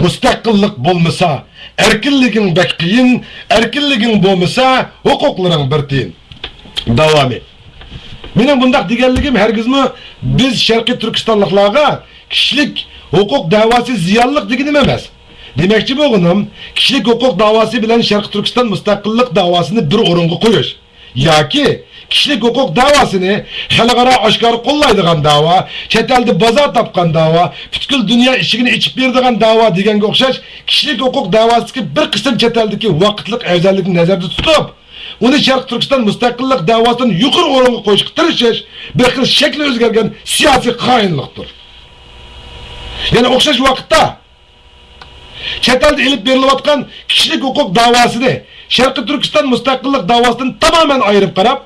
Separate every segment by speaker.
Speaker 1: Müstakillik bolmasa, erkinliging bek qiyin, erkinliging bolmasa, huquqlaring bir tiyin. Davamı. Mening bundaq deganligim hergizmi biz Sharqiy Turkistonliklarga kishilik huquq da'vosi ziyonliq deganim emas. Demakchi bo'lganim, kishilik huquq da'vosi bilan Sharqiy Turkiston mustaqillik da'vosini bir o'ringa qo'yish yoki kishilik huquq da'vosini xalqaro oshkor qo'llaydigan da'vo, chet elda bozor topgan da'vo, butkul dunyo eshigini ichib beradigan da'vo deganga o'xshash kishilik huquq da'vosiga bir qism chet eldagi vaqtlik afzallikni nazarda tutib, uni Sharq Turkiston mustaqillik da'vosidan yuqori o'ringa qo'yishga tirishish bir xil shakli o'zgargan siyosiy qoyinlikdir. Yana o'xshash vaqtda chet elda elib berilayotgan kishilik huquq da'vosini Sharq Turkiston mustaqillik da'vosidan tamoman ayirib qarab,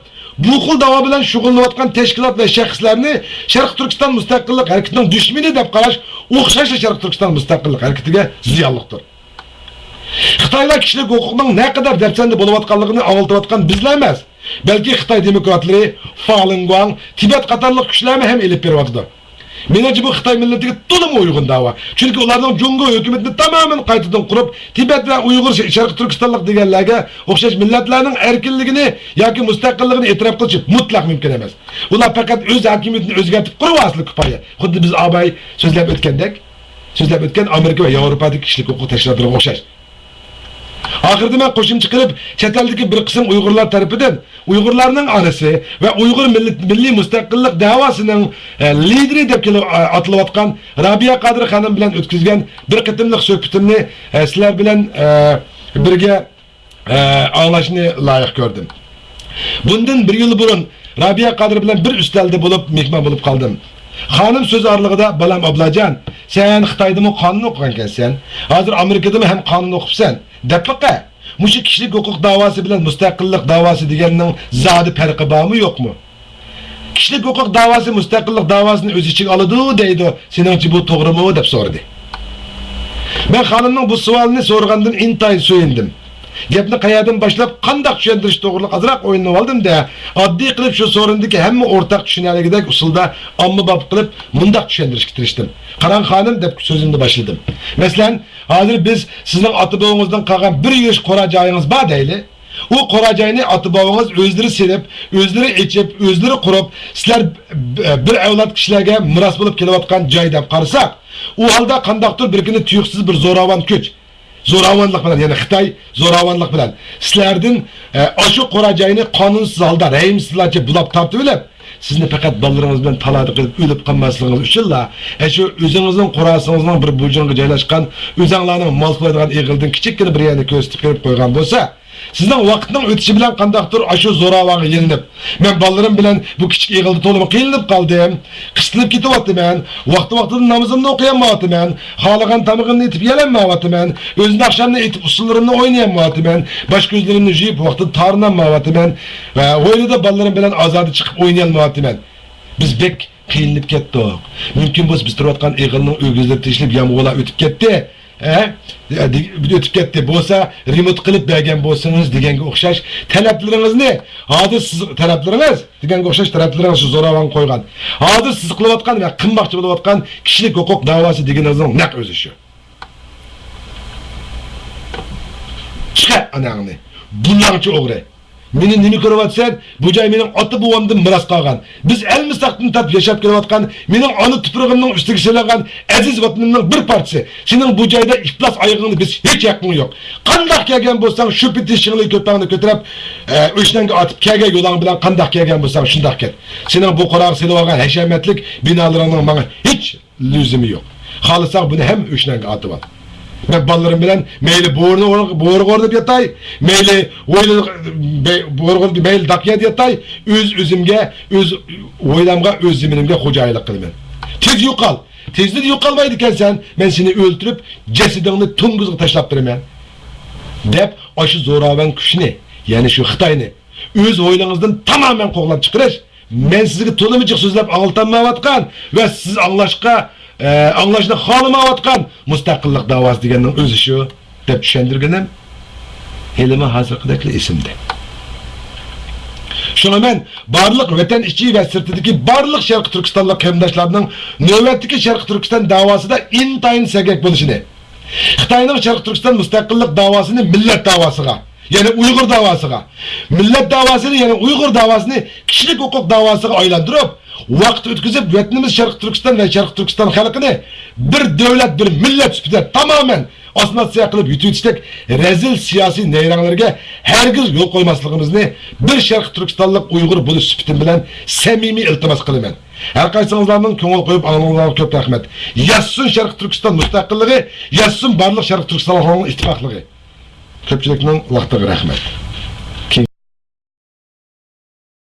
Speaker 1: bu xil da'vo bilan shug'ullanayotgan tashkilot va shaxslarni Sharq Turkiston mustaqillik harakatining dushmani deb qarash o'xshash Sharq Turkiston mustaqillik harakatiga ziyonlidir. Xitoylar kishilik huquqning ne kadar depsende bo'layotganligini avultayotgan bizlar emas, balki Xitoy demokratlari, Falun Gong, Tibet qatorliq kuchlarni ham elib beryapti. Menimcha bu Xitoy millatiga to'liq uyg'un da'vo. Chunki ularning Jungo hukumatini tamoman qaytadan qurib, Tibet va Uyg'ur Sharq Turkistonlik deganlarga o'xshash millatlarning erkinligini yoki mustaqilligini e'tirof qilish mutlaq mumkin emas. Ular faqat o'z hokimiyatini o'zgartirib qurib asli kifoya. Xuddi biz Abay so'zlab o'tgan Amerika va Yevropadagi kishilik huquq tashkilotlariga o'xshash. Ahirda men qo'shimcha qilib, chet eldagi bir qism Uyg'urlar tarafidan Uyg'urlarning onasi va Uyg'ur milliy mustaqillik da'vosining lideri deb atilayotgan Rabiya Qadri xonim bilan o'tkazgan bir qitimliq suhbatimni sizlar bilan birga anglashni loyiq ko'rdim. Bundan bir yil burun Rabiya Qadri bilan bir ustalda bo'lib mehmon bo'lib qoldim. Xonim so'z orlig'ida "Balam Ablajon, sen Xitoydami qonun o'qigan ekansan, hozir Amerikadami ham qonun o'qibsan" deb baqa. Mushu kishilik huquq da'vosi bilan mustaqillik da'vosi deganning zodi farqi bormi yo'qmi? Kishilik huquq da'vosi mustaqillik da'vosini o'z ichiga oladi deydi. Seningchi bu to'g'rimi deb so'radi. Men xonimning bu savolini so'rgandan intayin so'yindim. Gapni qayerdan boshlab qanday tushuntirish to'g'riliq azroq o'yinib oldim-da, oddiy qilib shu so'rindagi hamma o'rtaq tushunarligidek usulda ommabop qilib mundaq tushuntirishga tirishdim. Qarang xonim deb so'zimni boshladim. Masalan, hozir biz sizning ota-bobongizdan qolgan bir yosh qora joyingiz bor deyli. U qora joyni ota-bobongiz o'zlari serib, o'zlari echib, o'zlari qurib, sizlar bir avlod kishilarga miros bo'lib kelayotgan joy deb qarasak, u holda qandaqdir bir kuni tuyuqsiz bir zo'ravon kuch zo'ravonlik bilan, ya'ni Xitoy zo'ravonlik bilan sizlardan shu qora joyni qonunsiz holda rayimsizlarcha bulab tortib olib, sizni faqat bolalaringiz bilan talada qilib o'lib qolmasligingiz uchunla, shu o'zingizning qurasingizning bir burjunga joylashgan, o'zinglarning mol qo'yadigan egildan kichikkina bir yerni ko'rsatib berib qo'ygan bo'lsa, sizning vaqtning o'tishi bilan qandaqdir shu zo'ravonga yelinib, men bolalarim bilan bu kichik egilda to'liq qiynalib qoldim, qisilib ketyapman, vaqti-vaqtida namozimni o'qiyolmayapman, xohlagan tamog'imni etib yelanmayapman, o'zim oqshomni etib usullarimni o'ynayolmayapman, bosh ko'zlarimni yumib vaqtida tarinolmayapman va o'ylada bolalarim bilan ozodi chiqib o'ynayolmayapman. Biz bek qiynalib ketdik. Mumkin bo'lsa biz turayotgan egilning o'g'izlari teshilib yomg'irlar o'tib ketdi. O'tib ketdi bo'lsa, remote qilib bergan bo'lsangiz deganga o'xshash talablaringizni, hozir siz talablaringiz deganga o'xshash talablaringizni zo'ravon qo'ygan. Hozir siz qilayotgan va qilmoqchi bo'layotgan kishilik huquq da'vosi deganingizning naq o'zi shu. Chiqa anangni. Bunlarcha o'g'ri. Meni nima ko'ryapsan? Bu joy mening ota-bobomdan miros qolgan. Biz el-mustaqilni tatib yashab kelayotgan, mening ona tuprog'imning ustiga so'lagan aziz vatanimning bir parchasi. Sening bu joyda iflos oyog'ingni biz hech yaqin yo'q. Qanday kelgan bo'lsang, shu bitishingni ko'pangni ko'tarib, o'shnanga otib kelgan yo'ling bilan qanday kelgan bo'lsang, shunday ket. Sening bu quraq silib olgan hashamatlik binolaringning menga hech lozimi yo'q. Xohlasak buni ham o'shnanga otib ol. Ben ballarım bilen meyli boğurgor deb yatay, meyli boğurgor meyli dakya deb yatay, özümge, öz oylamga, öz zeminimge hocaylık kılmen. Tez yo'qol. Tezde yo'qolmaydi ekansan, men seni o'ltirib, jasadingni tunguzga tashlab beraman. Deb shu zo'ravon kuchni, ya'ni shu Xitoyni o'z o'ylingizdan tamoman qo'g'lab chiqarish, men sizga to'limichiq so'zlab anglatmayotgan va siz anglashni xohlamayotgan mustaqillik da'vosi deganning o'zi shu deb tushuntirganim elimi hozirgidek esimda. Şuna men barliq vatan ichi va sirtidagi barliq Sharq Turkistonlik qarindoshlarning navbatdagi Sharq Turkiston da'vosida intayin sagak bo'lishini, Xitoyning Sharq Turkiston mustaqillik davosini millat davosiga, ya'ni Uyg'ur davosiga, millat davosini, ya'ni Uyg'ur davosini kishilik huquq davosiga aylantirib, vaqt o'tkazib, vatanimiz Sharq Turkiston va Sharq Turkiston xalqini bir davlat, bir millat sifatida tamoman osmotsiya qilib yutishlik rezil siyosiy nayranglarga hargiz yo'l qo'ymasligimizni bir Sharq Turkistonlik Uyg'ur bo'lish sifatim bilan samimiy iltimos qilaman. Har qaysingizlarning ko'ngil qo'yib anglashinglarga ko'p rahmat. Yassun Sharq Turkiston mustaqilligi, yassun barliq Sharq Turkiston ittifoqligi. Ko'pchilikning vaqtiga rahmat.